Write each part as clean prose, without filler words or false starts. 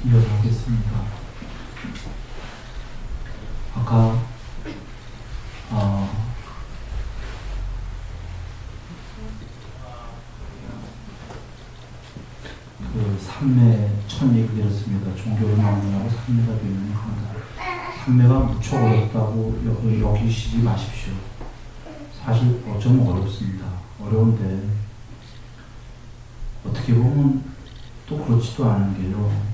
이어가겠습니다. 아까 그 삼매 첫 얘기 드렸습니다. 종교를 마무리하고 삼매가 되면 한다. 삼매가 무척 어렵다고 여기시지 마십시오. 사실 좀 어렵습니다. 어려운데 어떻게 보면 또 그렇지도 않은 게요.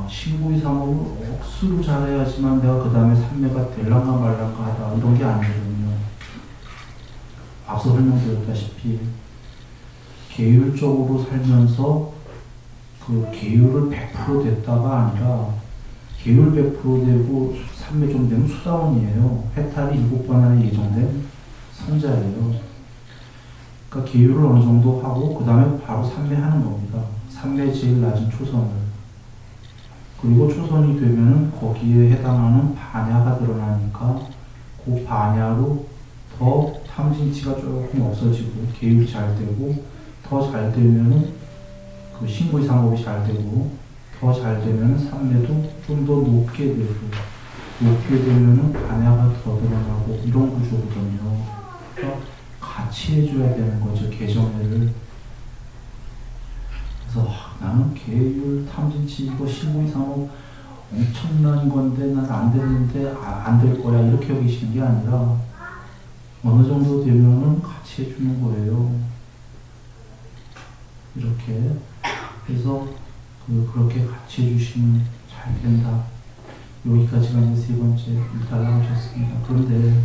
신구 이상으로 억수로 잘해야지만 내가 그 다음에 삼매가 될란가 말란가 하다 이런 게 아니거든요. 앞서 설명드렸다시피 계율적으로 살면서 그 계율을 100% 됐다가 아니라 계율 100% 되고 삼매 좀 되면 수다원이에요. 해탈이 7번 안에 예정된 성자예요. 그러니까 계율을 어느 정도 하고 그 다음에 바로 삼매하는 겁니다. 삼매 제일 낮은 초선을. 그리고 초선이 되면은 거기에 해당하는 반야가 드러나니까 그 반야로 더 탐진치가 조금 없어지고 계율이 잘 되고 더 잘 되면은 그 신구 이상법이 잘 되고 더 잘 되면 삼매도 좀 더 높게 되고 높게 되면은 반야가 더 드러나고 이런 구조거든요. 그러니까 같이 해줘야 되는 거죠. 개정회를. 그래서 나는 계율, 탐진치, 이거 신구 이상법 엄청난 건데 난 안 되는데 안 될 거야 이렇게 여기시는 게 아니라 어느 정도 되면은 같이 해주는 거예요. 이렇게 그래서 그렇게 같이 해주시면 잘 된다. 여기까지가 이제 세 번째 일단락 하셨습니다. 그런데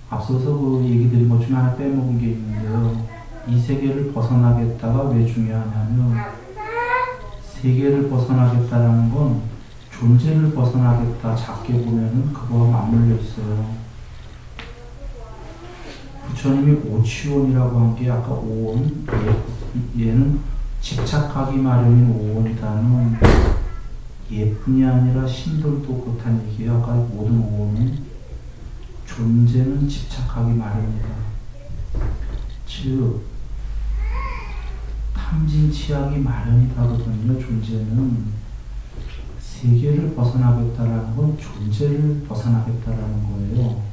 앞서서 그 얘기 드린 것 중에 하나 빼먹은 게 있는데요. 이 세계를 벗어나겠다가 왜 중요하냐면 세계를 벗어나겠다라는 건 존재를 벗어나겠다 작게 보면은 그거와 맞물려 있어요. 부처님이 오치원이라고 한 게 아까 오원, 얘는 집착하기 마련인 오원이다는 예뿐이 아니라 신들도 그렇다는 얘기예요. 아까 모든 오원은 존재는 집착하기 마련이다. 즉 탐진치하기 마련이다거든요. 존재는 세계를 벗어나겠다라는 건 존재를 벗어나겠다라는 거예요.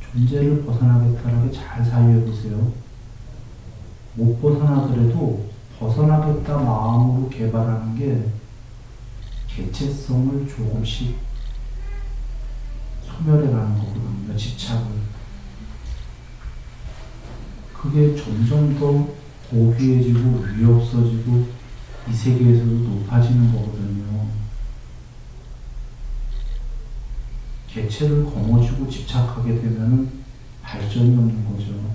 존재를 벗어나겠다라는 게 잘 사유해 보세요. 못 벗어나더라도 벗어나겠다 마음으로 개발하는 게 개체성을 조금씩 소멸해가는 거거든요. 집착을. 그게 점점 더 고귀해지고 위 없어지고 이 세계에서도 높아지는 거거든요. 개체를 거머쥐고 집착하게 되면 발전이 없는 거죠.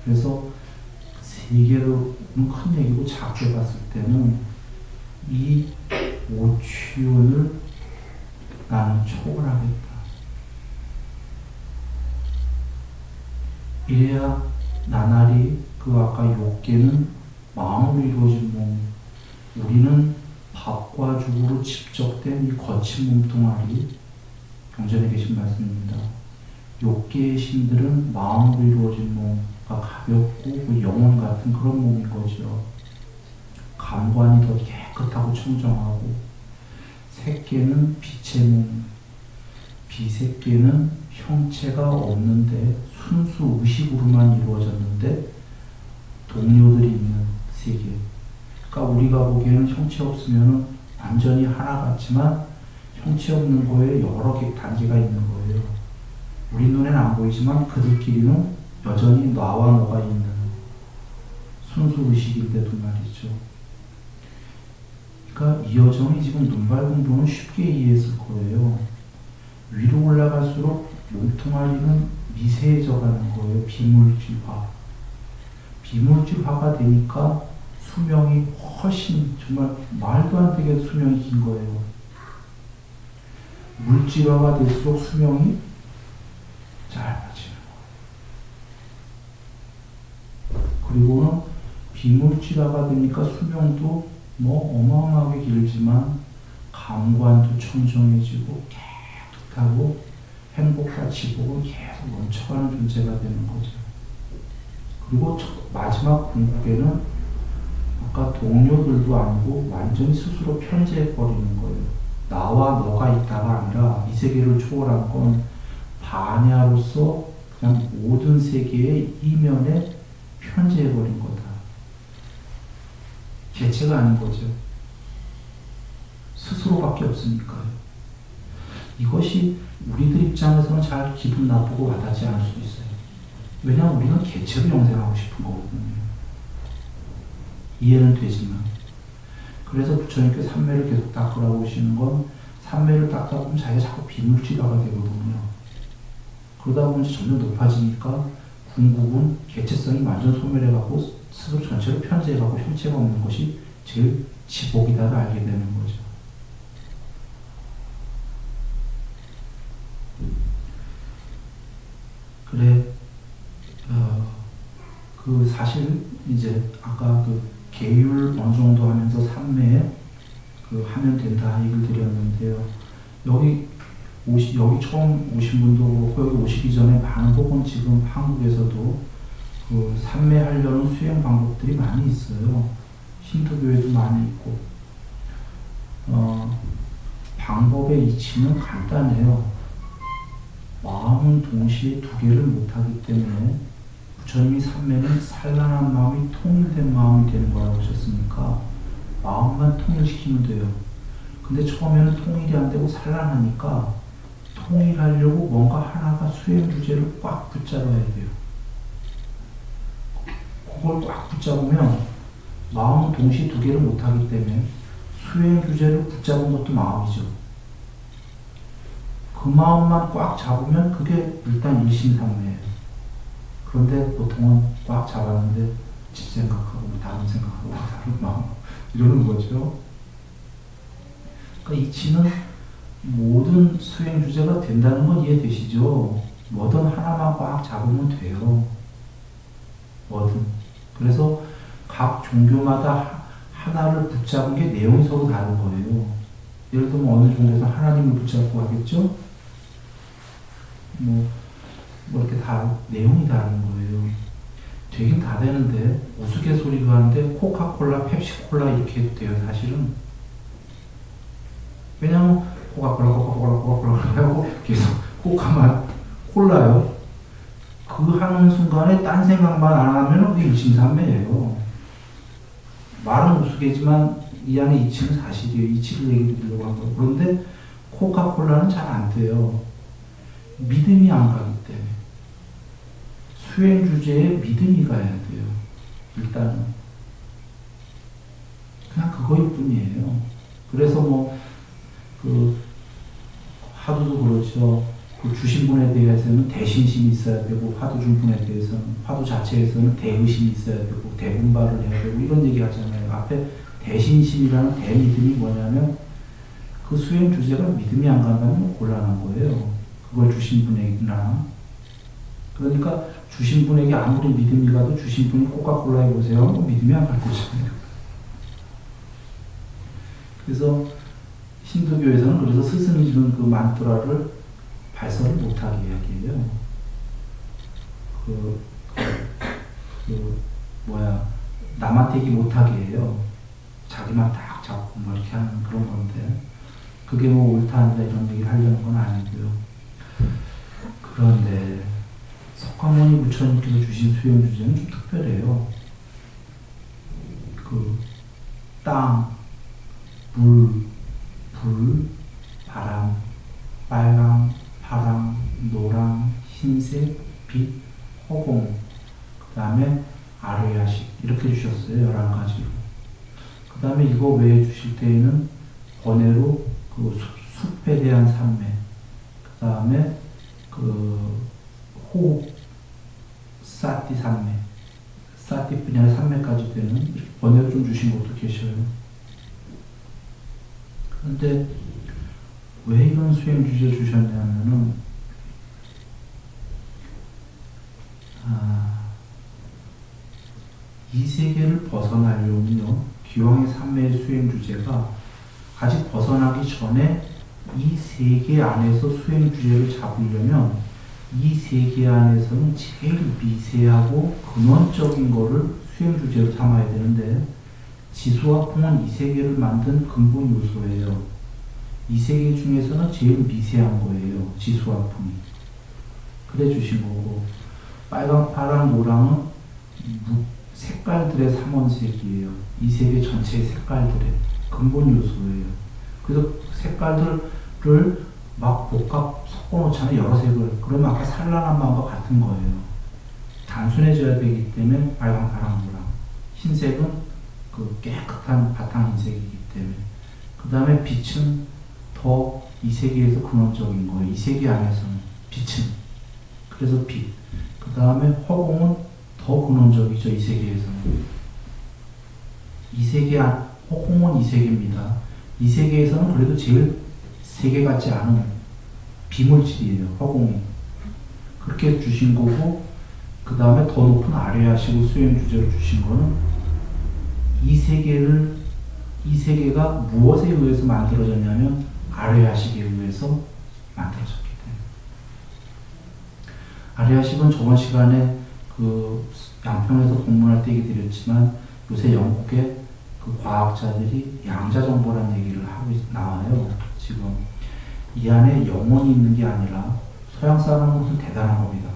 그래서 세계로는 큰 얘기고 작게 봤을 때는 이 오취운을 나는 초월하겠다. 이래야 나날이 그 아까 욕계는 마음으로 이루어진 몸, 우리는 밥과 죽으로 집적된 이 거친 몸뚱아리, 경전에 계신 말씀입니다. 욕계의 신들은 마음으로 이루어진 몸과 가볍고 그 영혼 같은 그런 몸인 거죠. 감관이 더 깨끗하고 청정하고, 색계는 빛의 몸, 비색계는 형체가 없는데 순수 의식으로만 이루어졌는데 동료들이 있는 세계. 그러니까 우리가 보기에는 형체 없으면 완전히 하나 같지만 형체 없는 거에 여러 개 단계가 있는 거예요. 우리 눈에는 안 보이지만 그들끼리는 여전히 나와 너가 있는 순수 의식인데도 말이죠. 그러니까 이 여정이 지금 눈발 공부는 쉽게 이해했을 거예요. 위로 올라갈수록 몸뚱아리는 미세해져 가는 거예요. 비물질화. 비물질화가 되니까 수명이 훨씬 정말 말도 안 되게 수명이 긴 거예요. 물질화가 될수록 수명이 짧아지는 거예요. 그리고는 비물질화가 되니까 수명도 뭐 어마어마하게 길지만 감관도 청정해지고 깨끗하고 행복과 지복은 계속 넘쳐가는 존재가 되는 거죠. 그리고 마지막 궁극에는 아까 동료들도 아니고 완전히 스스로 편재해버리는 거예요. 나와 너가 있다가 아니라 이 세계를 초월한 건 반야로서 그냥 모든 세계의 이면에 편재해버린 거다. 개체가 아닌 거죠. 스스로밖에 없으니까요. 이것이 우리들 입장에서는 잘 기분 나쁘고 와닿지 않을 수도 있어요. 왜냐하면 우리는 개체로 영생하고 싶은 거거든요. 이해는 되지만. 그래서 부처님께 삼매를 계속 닦으라고 하시는 건 삼매를 닦다 보면 자기가 자꾸 비물질화가 되거든요. 그러다 보면 점점 높아지니까 궁극은 개체성이 완전 소멸해갖고 스스로 전체를 편재해갖고 형체가 없는 것이 제일 지복이다를 알게 되는 거죠. 그래, 그 사실 이제 아까 그 계율 어느 정도 하면서 삼매에 그 하면 된다 얘기를 드렸는데요. 여기 처음 오신 분도 그렇고 여기 오시기 전에 많은 혹은 지금 한국에서도 그 삼매하려는 수행 방법들이 많이 있어요. 힌두교에도 많이 있고 방법의 이치는 간단해요. 마음은 동시에 두 개를 못하기 때문에 부처님이 삼매는 산란한 마음이 통일된 마음이 되는 거라고 하셨으니까 마음만 통일시키면 돼요. 근데 처음에는 통일이 안 되고 산란하니까 통일하려고 뭔가 하나가 수행 주제를 꽉 붙잡아야 돼요. 그걸 꽉 붙잡으면 마음은 동시에 두 개를 못하기 때문에 수행 주제를 붙잡은 것도 마음이죠. 그 마음만 꽉 잡으면 그게 일단 일심삼매예요. 그런데 보통은 꽉 잡았는데 집 생각하고 다른 생각하고 다른 마음 이러는 거죠. 그러니까 이치는 모든 수행 주제가 된다는 건 이해되시죠? 뭐든 하나만 꽉 잡으면 돼요. 뭐든. 그래서 각 종교마다 하나를 붙잡은 게 내용이 서로 다른 거예요. 예를 들면 어느 종교에서 하나님을 붙잡고 하겠죠? 뭐 이렇게 다 내용이 다른 거예요. 되긴 다 되는데 우스갯소리로 하는데 코카콜라, 펩시콜라 이렇게 해도 돼요. 사실은. 왜냐면 코카콜라 하고 계속 코카만 콜라요. 그 하는 순간에 딴 생각만 안 하면 그게 일심삼매예요. 말은 우스개지만 이 안에 이치는 사실이에요. 이치를 얘기 드리려고 한 거예요. 그런데 코카콜라는 잘 안 돼요. 믿음이 안 가기 때문에. 수행 주제에 믿음이 가야 돼요. 일단은. 그냥 그거일 뿐이에요. 그래서 화두도 그렇죠. 그 주신 분에 대해서는 대신심이 있어야 되고, 화두 준 분에 대해서는, 화두 자체에서는 대의심이 있어야 되고, 대분발을 해야 되고, 이런 얘기 하잖아요. 앞에 대신심이라는 대믿음이 뭐냐면, 그 수행 주제가 믿음이 안 간다면 곤란한 거예요. 그걸 주신 분에게나. 그러니까 주신 분에게 아무리 믿음이 가도 주신 분이 코카콜라 해보세요 하면 믿음이 안 갈 거잖아요. 그래서 힌두교에서는 그래서 스승이 주는 그 만트라를 발설을 못하게 이야기해요. 남한테 얘기 못하게 해요. 자기만 딱 잡고 뭐 이렇게 하는 그런 건데, 그게 뭐 옳다 아니다 이런 얘기를 하려는 건 아니고요. 그런데 석가모니 부처님께서 주신 수행 주제는 좀 특별해요. 그 땅, 물, 불, 바람, 빨강, 파랑, 노랑, 흰색, 빛, 허공, 그 다음에 아르야식 이렇게 주셨어요. 11가지로. 그 다음에 이거 외에 주실 때에는 번외로 그 숲에 대한 삼매, 그 다음에 그 호흡, 사티 삼매, 사티 분야의 삼매까지 되는 이렇게 번외로 좀 주신 것도 계셔요. 그런데 왜 이런 수행 주제 주셨냐면은 이 세계를 벗어나려면요, 기왕의 삼매의 수행 주제가 아직 벗어나기 전에 이 세계 안에서 수행 주제를 잡으려면 이 세계 안에서는 제일 미세하고 근원적인 거를 수행 주제로 삼아야 되는데 지수와 풍은 이 세계를 만든 근본 요소예요. 이 세계 중에서는 제일 미세한 거예요. 지수와 풍이. 그래 주신 거고 빨강, 파랑, 노랑은 색깔들의 삼원색이에요. 이 세계 전체의 색깔들의 근본 요소예요. 그래서 색깔들을 막 복합 섞어놓잖아요. 여러 색을. 그러면 아까 산란한 마음과 같은 거예요. 단순해져야 되기 때문에 빨강, 파랑, 노랑. 흰색은 그 깨끗한 바탕 흰색이기 때문에. 그 다음에 빛은 더 이 세계에서 근원적인 거예요. 이 세계 안에서는 빛은. 그래서 빛. 그 다음에 허공은 더 근원적이죠. 이 세계에서는. 이 세계 안, 허공은 이 세계입니다. 이 세계에서는 그래도 제일 세계 같지 않은 비물질이에요. 허공이. 그렇게 주신 거고 그 다음에 더 높은 아래하시고 수행 주제로 주신 거는 이 세계가 무엇에 의해서 만들어졌냐면 아래하식에 의해서 만들어졌기 때문에. 아래하식은 저번 시간에 그 양평에서 공부할 때 얘기 드렸지만 요새 영국의 그 과학자들이 양자정보라는 얘기를 하고 나와요. 지금 이 안에 영혼이 있는 게 아니라 서양 사람은 대단한 겁니다.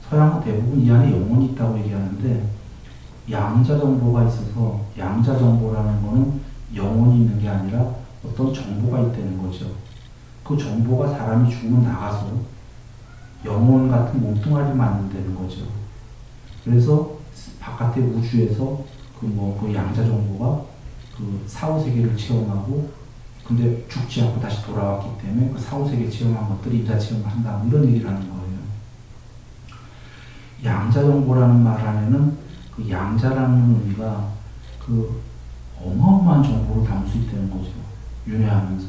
서양은 대부분 이 안에 영혼이 있다고 얘기하는데 양자정보가 있어서 양자정보라는 거는 영혼이 있는 게 아니라 어떤 정보가 있다는 거죠. 그 정보가 사람이 죽으면 나가서 영혼 같은 몸뚱아리를 만든다는 거죠. 그래서 바깥의 우주에서 그 양자 정보가 그 사후세계를 체험하고 근데 죽지 않고 다시 돌아왔기 때문에 그 사후세계 체험한 것들이 임사 체험을 한다. 이런 얘기를 하는 거예요. 양자 정보라는 말 안에는 그 양자라는 의미가 그 어마어마한 정보를 담을 수 있다는 거죠. 윤회하면서.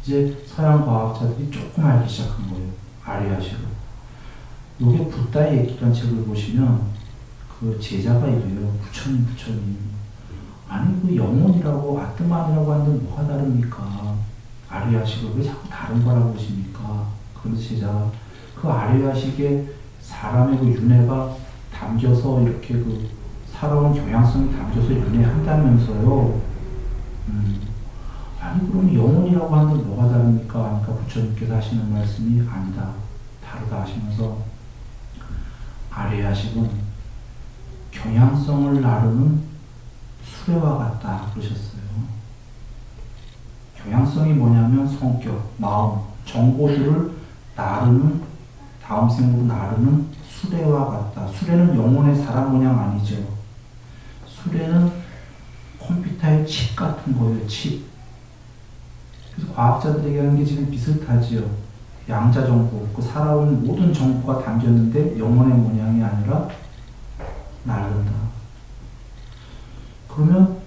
이제 서양 과학자들이 조금 알기 시작한 거예요. 아리아식을. 요게 붓다의 얘기란 책을 보시면 그 제자가 이래요. 부처님. 아니 그 영혼이라고 아트만이라고 하는데 뭐가 다릅니까? 아리아식을 왜 자꾸 다른 거라고 보십니까? 그런데 제자가 그 아리아식에 사람의 그 윤회가 담겨서 이렇게 그 살아온 경향성이 담겨서 윤회한다면서요. 아니 그럼 영혼이라고 하는데 뭐가 다릅니까? 하니까 부처님께서 하시는 말씀이 아니다. 다르다 하시면서 아리아식은 경향성을 나르는 수레와 같다 그러셨어요. 경향성이 뭐냐면 성격, 마음, 정보들을 나르는 다음 생으로 나르는 수레와 같다. 수레는 영혼의 사람 모양 아니죠. 수레는 컴퓨터의 칩 같은 거예요. 칩. 그래서 과학자들이 얘기하는 게 지금 비슷하지요. 양자 정보, 그 살아온 모든 정보가 담겼는데 영혼의 모양이 아니라 나른다. 그러면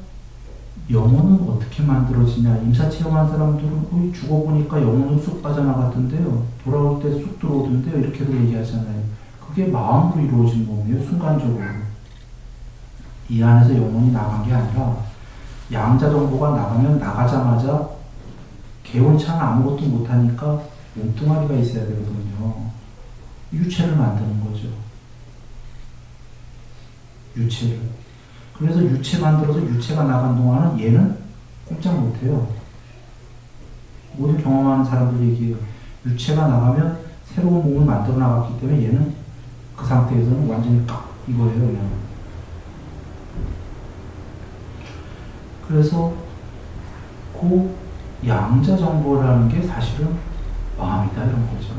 영혼은 어떻게 만들어지냐? 임사 체험한 사람들은 거의 죽어보니까 영혼은 쑥 빠져나갔던데요. 돌아올 때 쑥 들어오던데요. 이렇게도 얘기하잖아요. 그게 마음으로 이루어진 몸이에요. 순간적으로. 이 안에서 영혼이 나간 게 아니라 양자 정보가 나가면 나가자마자 개운차는 아무것도 못하니까 몸뚱아리가 있어야 되거든요. 유체를 만드는 거죠. 유체를. 그래서 유체 만들어서 유체가 나간 동안은 얘는 꼼짝 못해요. 모든 경험하는 사람들 얘기해요. 유체가 나가면 새로운 몸을 만들어 나갔기 때문에 얘는 그 상태에서는 완전히 깍 이거예요. 그냥. 그래서 그 양자 정보라는 게 사실은 마음이다 이런 거죠.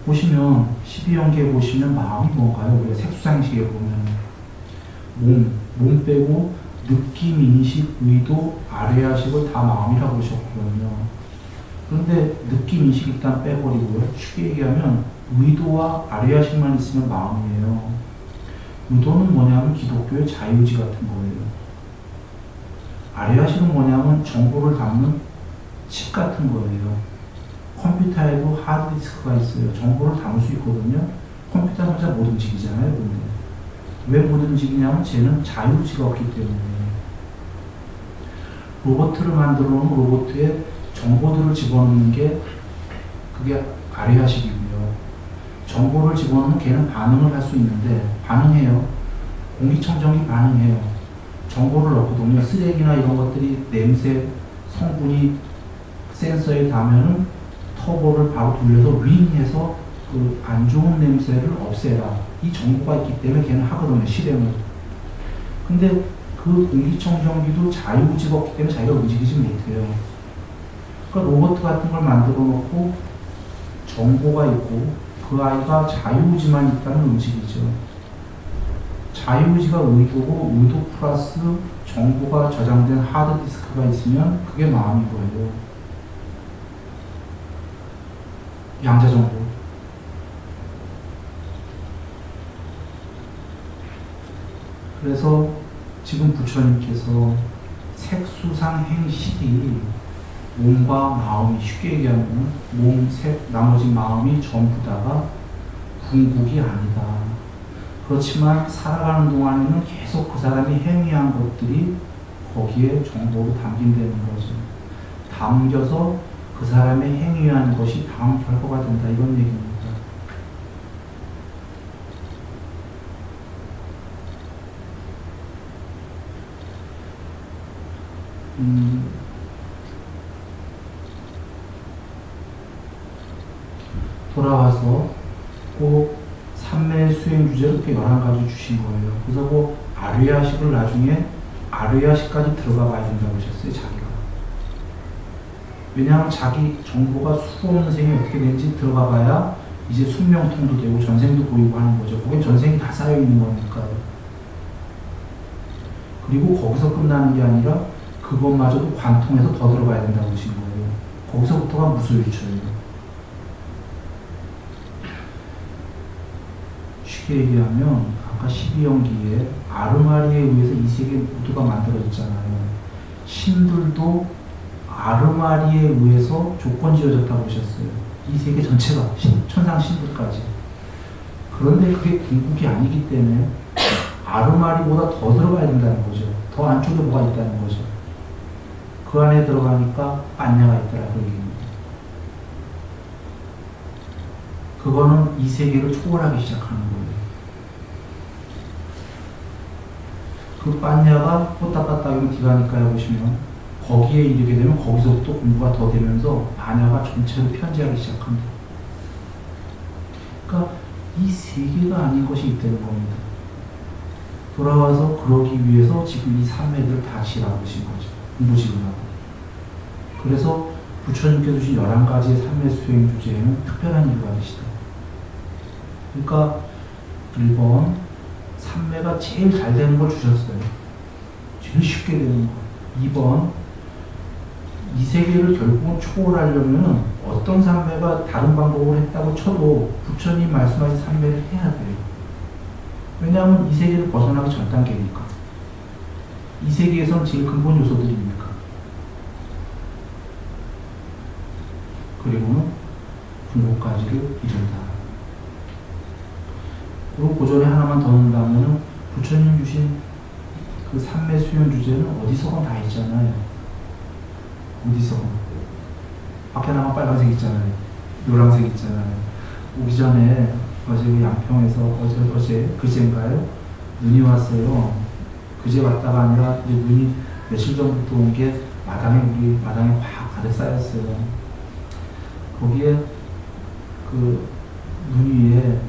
보시면 12연계에 보시면 마음이 뭔가요? 우리가 색수상식에 보면 몸 빼고 느낌, 인식, 의도, 아래야식을 다 마음이라고 보셨거든요. 그런데 느낌, 인식 일단 빼버리고요. 쉽게 얘기하면 의도와 아래야식만 있으면 마음이에요. 의도는 뭐냐면 기독교의 자유의지 같은 거예요. 아래야식은 뭐냐면 정보를 담는 칩 같은 거예요. 컴퓨터에도 하드디스크가 있어요. 정보를 담을 수 있거든요. 컴퓨터는 혼자 못 움직이잖아요. 근데 왜 못 움직이냐면 쟤는 자유의지가 없기 때문에. 로봇을 만들어 놓은 로봇의 정보들을 집어넣는 게 그게 아래하식이고요. 정보를 집어넣으면 걔는 반응을 할 수 있는데 반응해요. 공기청정기 반응해요. 정보를 넣거든요. 쓰레기나 이런 것들이 냄새 성분이 센서에 닿으면은 터보를 바로 돌려서 윙해서 그 안 좋은 냄새를 없애라. 이 정보가 있기 때문에 걔는 하거든요. 실행을. 근데 그 공기청정기도 자유의지가 없기 때문에 자기가 움직이지 못해요. 그러니까 로봇 같은 걸 만들어 놓고 정보가 있고 그 아이가 자유의지만 있다면 움직이죠. 자유의지가 의도고 의도 플러스 정보가 저장된 하드디스크가 있으면 그게 마음이 거예요. 양자정보. 그래서 지금 부처님께서 색수상 행식이 몸과 마음이 쉽게 얘기하면 몸, 색, 나머지 마음이 전부 다가 궁극이 아니다. 그렇지만 살아가는 동안에는 계속 그 사람이 행위한 것들이 거기에 정보로 담긴다는 거죠. 담겨서 그 사람의 행위한 것이 다음 결과가 된다. 이런 얘기입니다. 돌아와서 꼭 삼매 수행 주제로 이렇게 11가지 주신 거예요. 그래서 뭐 아르야식을 나중에 아르야식까지 들어가 봐야 된다고 하셨어요. 자기가. 왜냐하면 자기 정보가 수 없는 생이 어떻게 되는지 들어가 봐야 이제 숙명통도 되고 전생도 보이고 하는 거죠. 거긴 전생이 다 쌓여있는 거니까요. 그리고 거기서 끝나는 게 아니라 그것마저도 관통해서 더 들어가야 된다고 하신 거예요. 거기서부터가 무술유처예요. 쉽게 얘기하면 아까 12연기에 아르마리에 의해서 이 세계 모두가 만들어졌잖아요. 신들도 아르마리에 의해서 조건 지어졌다고 하셨어요. 이 세계 전체가 천상 신들까지. 그런데 그게 궁극이 아니기 때문에 아르마리보다 더 들어가야 된다는 거죠. 더 안쪽에 뭐가 있다는 거죠. 그 안에 들어가니까 안냐가 있더라 그 얘기입니다. 그거는 이 세계를 초월하기 시작하는 거예요. 그 빤냐가 뽀딱빠딱이면 디가니까요 보시면 거기에 이르게 되면 거기서부터 공부가 더 되면서 반야가 전체를 편지하기 시작합니다. 그러니까 이 세계가 아닌 것이 있다는 겁니다. 돌아와서 그러기 위해서 지금 이 삼매들을 다 지라고 하신 거죠. 공부지근하고. 그래서 부처님께서 주신 11가지의 삼매 수행 주제에는 특별한 이유가 계시다. 그러니까 1번 삼매가 제일 잘 되는 걸 주셨어요. 제일 쉽게 되는 거. 2번 이 세계를 결국은 초월하려면 어떤 삼매가 다른 방법을 했다고 쳐도 부처님 말씀하신 삼매를 해야 돼요. 왜냐하면 이 세계를 벗어나기 전 단계니까. 이 세계에선 제일 근본 요소들이니까. 그리고는 궁극까지를 이룬다. 그리고 그 전에 하나만 더 넣는다면 부처님 주신 그 삼매 수용 주제는 어디서건 다 있잖아요. 어디서건. 밖에 나가면 빨간색 있잖아요. 노란색 있잖아요. 오기 전에 어제 그 양평에서 어제 그제인가요? 눈이 왔어요. 그제 왔다가 아니라 눈이 며칠 전부터 온 게 우리 마당에 확 가득 쌓였어요. 거기에 그 눈 위에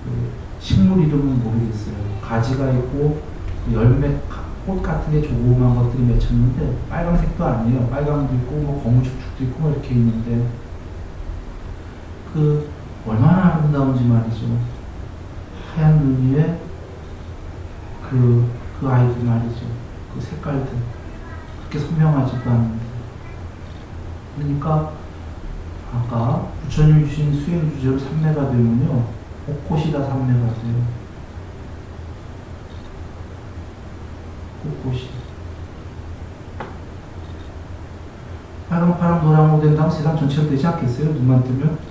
그 식물 이름은 모르겠어요. 가지가 있고 그 열매, 꽃 같은 게 조그만 것들이 맺혔는데 빨간색도 아니에요. 빨강도 있고 뭐 거무죽죽도 있고 뭐 이렇게 있는데 그 얼마나 아름다운지 말이죠. 하얀 눈 위에 그 아이들 말이죠. 그 색깔들 그렇게 선명하지도 않은데 그러니까 아까 부처님 주신 수행 주제로 삼매가 되면요 곳곳이 다 삼매가 돼요. 곳곳이 파랑 노랑으로 된다면 세상 전체로 되지 않겠어요? 눈만 뜨면?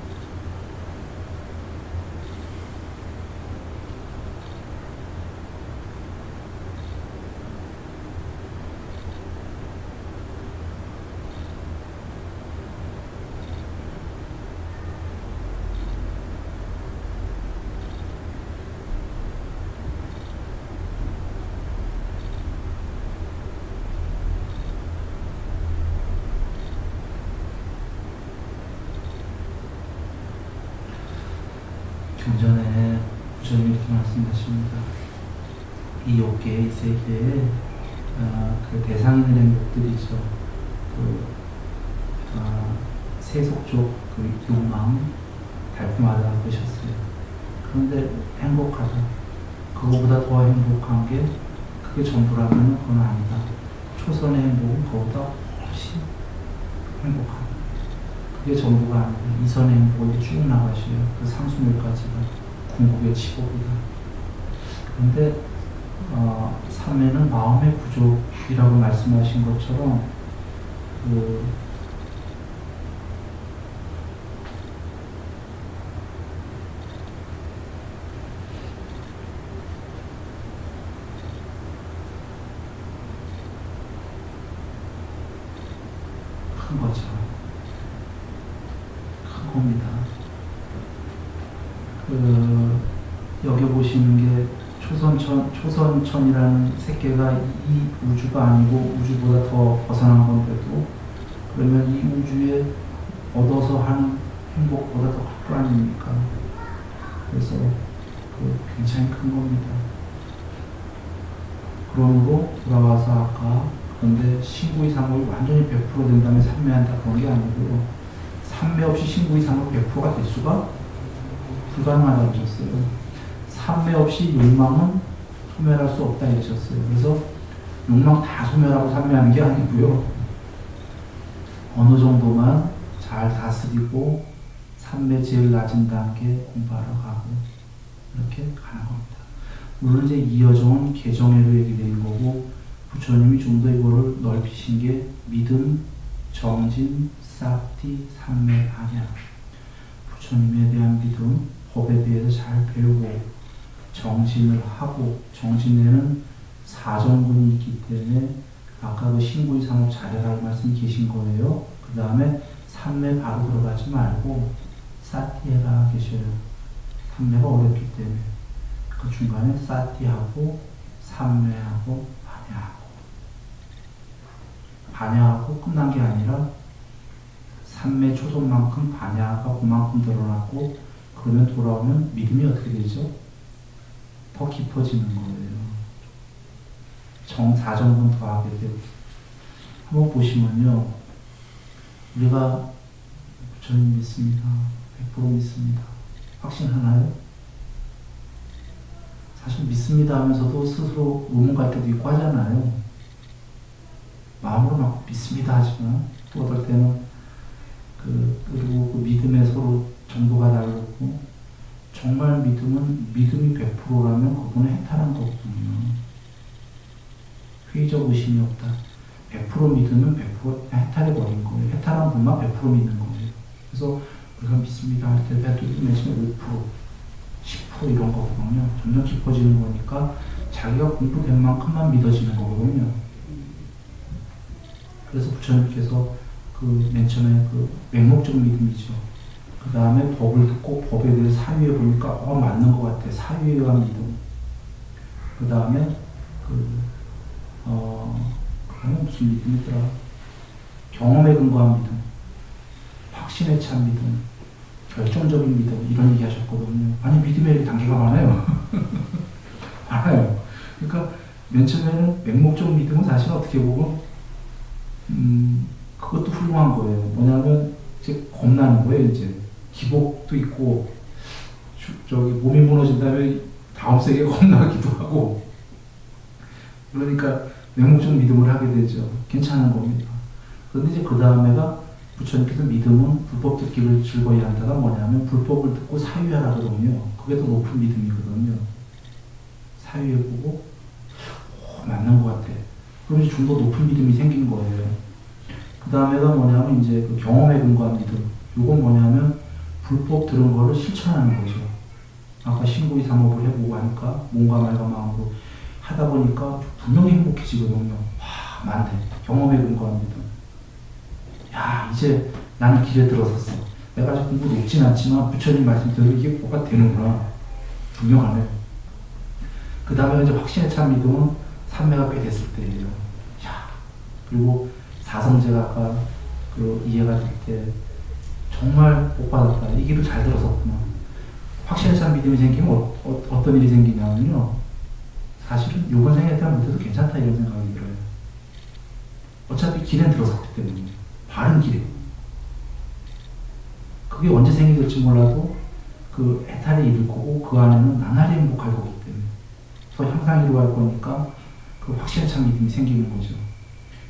좀 전에 부처님이 이렇게 말씀하십니다. 이 욕계, 이 세계에 그 대상인의 행복들이죠. 그 세속적 그 욕망, 달콤하다고 보셨어요. 그런데 행복하다. 그거보다 더 행복한 게 그게 전부라면 그건 아니다. 초선의 행복은 그거보다 훨씬 행복하다. 그게 전부가 아니고 이선의 행복을 쭉 나가셔요. 그 상수물까지가 궁극의 치복이다. 그런데 삼매는 마음의 부족이라고 말씀하신 것처럼 큰 거죠. 큰 겁니다. 여기 보시는 게 초선천이라는 새끼가 이 우주가 아니고 우주보다 더 벗어난 건데도 그러면 이 우주에 얻어서 하는 행복보다 더 클 거 아닙니까? 그래서 굉장히 큰 겁니다. 그러므로 돌아와서 아까 그런데 신구이상업이 완전히 100% 된다면 삼매한다 그런 게 아니고요. 삼매 없이 신구이상업 100%가 될 수가 불가능하다고 하셨어요. 삼매 없이 욕망은 소멸할 수 없다 이러셨어요. 그래서 욕망 다 소멸하고 삼매하는 게 아니고요. 어느 정도만 잘 다스리고 삼매 제일 낮은 단계 공부하러 가고 이렇게 가는 겁니다. 물론 이제 이어져온 개정회로 얘기되는 거고 부처님이 좀 더 이거를 넓히신 게 믿음, 정진, 사티, 삼매, 반야. 부처님에 대한 믿음, 법에 대해서 잘 배우고 정진을 하고 정진에는 사정근이 있기 때문에 아까 그 신구이상업 잘해라고 말씀 계신 거예요. 그 다음에 삼매 바로 들어가지 말고 사티해라 계셔요. 삼매가 어렵기 때문에 그 중간에 사티하고 삼매하고 반야하고 끝난 게 아니라 삼매 초선만큼 반야가 그만큼 드러났고 그러면 돌아오면 믿음이 어떻게 되죠? 더 깊어지는 거예요. 정사정분 더하게 되고 한번 보시면요. 우리가 부처님 믿습니다. 100% 믿습니다. 확신하나요? 사실 믿습니다 하면서도 스스로 의문갈 때도 있고 하잖아요. 마음으로 막 믿습니다 하지만 또 어떨 때는 그리고 그 믿음에 서로 정도가 다르고 정말 믿음이 100%라면 그분은 해탈한 거거든요. 회의적 의심이 없다. 100% 믿으면 100% 해탈해버린 거예요. 해탈한 분만 100% 믿는 거예요. 그래서 우리가 믿습니다 할 때 맨 처음에 5%, 10% 이런 거거든요. 점점 깊어지는 거니까 자기가 공부된 만큼만 믿어지는 거거든요. 그래서 부처님께서 맨 처음에 맹목적 믿음이죠. 그 다음에 법을 듣고 법에 대해 사유해 보니까 맞는 것 같아. 사유에 의한 믿음. 그 다음에 무슨 믿음이더라. 경험에 근거한 믿음, 확신에 찬 믿음, 결정적인 믿음 이런 얘기 하셨거든요. 아니 믿음의 단계가 많아요. 많아요. 그러니까 맨 처음에는 맹목적 믿음은 사실 어떻게 보면 그것도 훌륭한 거예요. 뭐냐면 이제 겁나는 거예요. 이제 기복도 있고 몸이 무너진 다음에 다음 세계에 겁나기도 하고 그러니까 맹목적 믿음을 하게 되죠. 괜찮은 겁니다. 그런데 이제 그 다음에가 부처님께서 믿음은 불법 듣기를 즐거이 한다가 뭐냐면 불법을 듣고 사유하라 그러거든요. 그게 더 높은 믿음이거든요. 사유해보고 맞는 것 같아. 그럼 이제 좀 더 높은 믿음이 생긴 거예요. 그 다음에가 뭐냐면 이제 그 경험에 근거한 믿음. 요건 뭐냐면 불법 들은 거를 실천하는 거죠. 아까 신구이 삼업을 해보고 하니까 몸과 말과 마음으로 하다 보니까 분명히 행복해지거든요. 와, 맞네. 경험에 근거한 믿음. 야, 이제 나는 길에 들어섰어. 내가 아직 공부 높진 않지만 부처님 말씀대로 이게 뭐가 되는구나. 분명하네. 그 다음에 이제 확신에 찬 믿음은 삼매가 꽤 됐을 때예요. 야, 그리고 사성제가 아까 이해가 될 때 정말 복 받았다. 이 길을 잘 들어섰구나. 확실한 믿음이 생기면 어떤 일이 생기냐면요. 사실은 요번 생에 때는 못해도 괜찮다 이런 생각이 들어요. 어차피 길엔 들어섰기 때문에. 바른 길에. 그게 언제 생길지 몰라도 그 해탈이 이룰 거고 그 안에는 나날이 행복할 거기 때문에 더 향상 이루어갈 거니까 그 확실한 참 믿음이 생기는 거죠.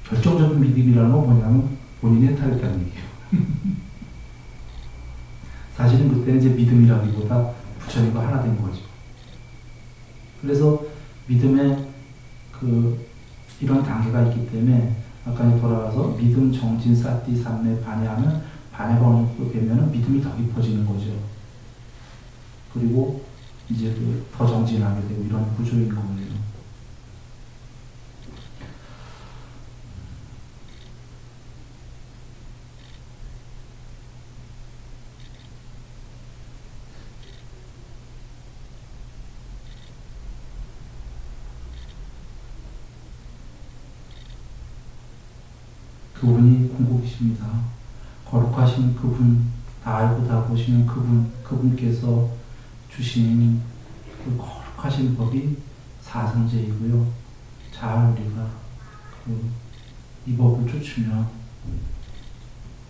결정적인 믿음이라는 건 뭐냐면 본인의 해탈을 있다는 얘기예요. 사실은 그때는 이제 믿음이라기보다 부처님과 하나 된 거죠. 그래서 믿음에 이런 단계가 있기 때문에 아까 돌아와서 믿음, 정진, 사띠, 삼매, 반야하면 반야가 어느 정도 되면은 믿음이 더 깊어지는 거죠. 그리고 이제 더 정진하게 되고 이런 구조인 거예요. 그분이 공국이십니다. 거룩하신 그분, 다 알고 다 보시는 그분께서 주신 그 거룩하신 법이 사성제이고요. 잘 우리가 이 법을 쫓으면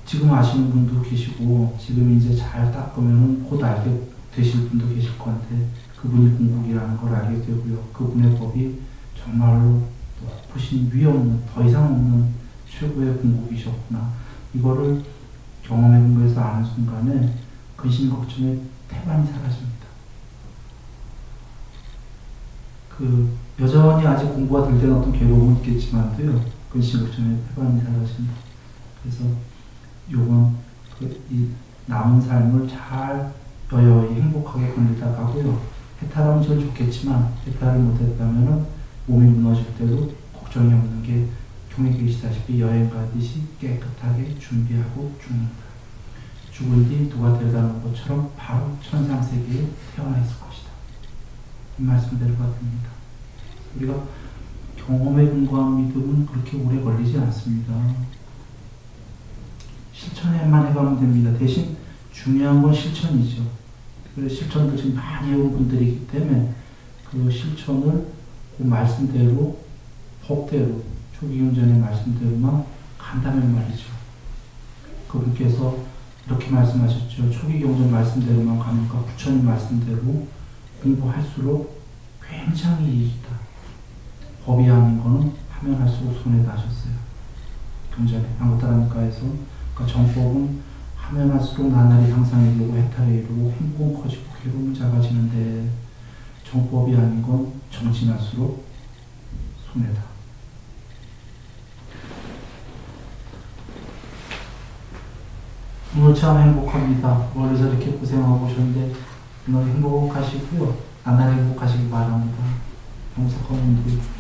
지금 아시는 분도 계시고 지금 이제 잘 닦으면 곧 알게 되실 분도 계실 건데 그분이 공국이라는 걸 알게 되고요. 그분의 법이 정말로 높으신 위 없는 더 이상 없는 최고의 공국이셨구나. 이거를 경험해 본 거에서 아는 순간에 근심 걱정의 태반이 사라집니다. 여전히 아직 공부가 될 때는 어떤 괴로움은 있겠지만도요. 근심 걱정의 태반이 사라집니다. 그래서 요건 이 남은 삶을 잘 여여히 행복하게 보내다 가고요. 해탈하면 제일 좋겠지만 해탈을 못했다면 몸이 무너질 때도 걱정이 없는 게 통해 계시다시피 여행 가듯이 깨끗하게 준비하고 죽는다. 죽은 뒤 누가 데려다놓은 것처럼 바로 천상세계에 태어나 있을 것이다. 이 말씀대로가 됩니다. 우리가 경험에 근거한 믿음은 그렇게 오래 걸리지 않습니다. 실천에만 해가면 됩니다. 대신 중요한 건 실천이죠. 그래서 실천도 지금 많이 해온 분들이기 때문에 그 실천을 그 말씀대로 법대로 초기경전의 말씀대로만 간다면 말이죠. 그분께서 이렇게 말씀하셨죠. 초기경전 말씀대로만 가니까 부처님 말씀대로 공부할수록 굉장히 이익이다. 법이 아닌 거는 하면 할수록 손해다 하셨어요. 경전에 안고따라니까에서 그러니까 정법은 하면 할수록 나날이 향상이 이루고 해탈이 이루고 행복은 커지고 괴로움은 작아지는데 정법이 아닌 건 정진할수록 손해다. 오늘 참 행복합니다. 멀리서 이렇게 고생하고 오셨는데 오늘 행복하시고요. 나날 행복하시기 바랍니다. 영석헌 분들